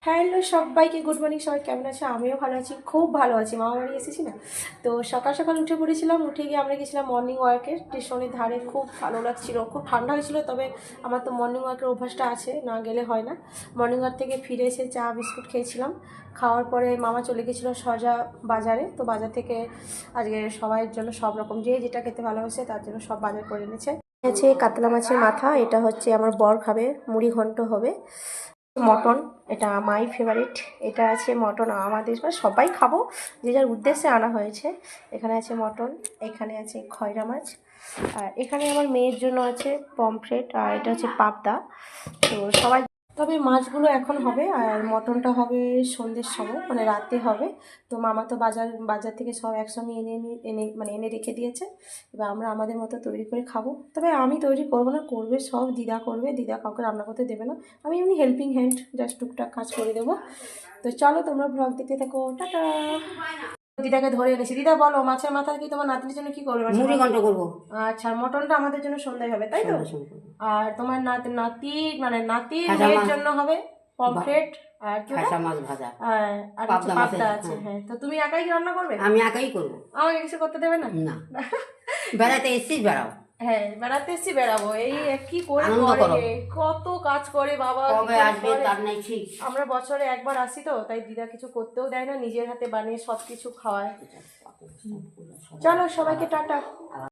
Hello সবাইকে good morning. সবাই কেমন আছে? আমিও ভালো আছি, খুব ভালো আছি। মামা বাড়ি এসেছি না, তো সকাল সকাল উঠে পড়েছিলাম। উঠে গিয়ে আমরা গেছিলাম মর্নিং ওয়ার্কের স্টেশনের ধারে। খুব ভালো লাগছিল, খুব ঠান্ডা হয়েছিল, তবে আমার তো মর্নিং ওয়ার্কের অভ্যাসটা আছে, না গেলে হয় না। মর্নিং ওয়ার্ক থেকে ফিরে এসে চা বিস্কুট খেয়েছিলাম। খাওয়ার পরে মামা চলে গেছিলো সজা বাজারে, তো বাজার থেকে আজকে সবাইয়ের জন্য সব রকম, যে যেটা খেতে ভালোবাসে তার জন্য সব বাজার করে এনেছে। আছে কাতলা মাছের মাথা, এটা হচ্ছে আমার বর খাবে, মুড়ি ঘন্ট হবে। মটন, এটা মাই ফেভারিট। এটা আছে মটন, আমাদের সবাই খাবো, যে যার উদ্দেশ্যে আনা হয়েছে। এখানে আছে মটন, এখানে আছে খয়রা মাছ, আর এখানে আমার মেয়ের জন্য আছে পমফ্রেট, আর এটা হচ্ছে পাবদা। তো সবাই, তবে মাছগুলো এখন হবে আর মটনটা হবে সন্ধ্যের সময়, মানে রাতে হবে। তো মামা তো বাজার থেকে সব একসঙ্গে এনে রেখে দিয়েছে। এবার আমরা আমাদের মতো তৈরি করে খাবো। তবে আমি তৈরি করবো না, করবে সব দিদা করবে। দিদা কাউকে রান্না করতে দেবে না, আমি এমনি হেল্পিং হ্যান্ড, জাস্ট টুকটাক কাজ করে দেবো। তো চলো তোমরা ব্লগ দেখতে থাকো, টাটা। দিদাকে ধরে এনেছি। দিদা বলো, মাছের মাথা কি তোমার নাতনির জন্য কি করবে? মুড়ি ঘন্ট করবো। আচ্ছা, মটনটা আমাদের জন্য সন্ধ্যায় হবে, তাই তো? আর তোমার নাতির মেয়ের জন্য হবে পমফ্রেট, আর কি ওটা? মাছ ভাজা, আর পাবদা আছে। হ্যাঁ, তো তুমি একাই কি রান্না করবে? আমি একাই করবো। আমাকে কিছু করতে দেবে না? না। বেড়াতে এসেছিস, বেড়াও। হ্যাঁ, বেড়াতে এসেছি, বেড়াবো। এই কি করে আনন্দ করো। কত কাজ করে বাবা, কবে আসবে তার নাই ঠিক। আমরা বছরে একবার আসি, তো তাই দিদা কিছু করতেও দেয় না, নিজের হাতে বানিয়ে সব কিছু খাওয়ায়। চলো সবাইকে টাটা।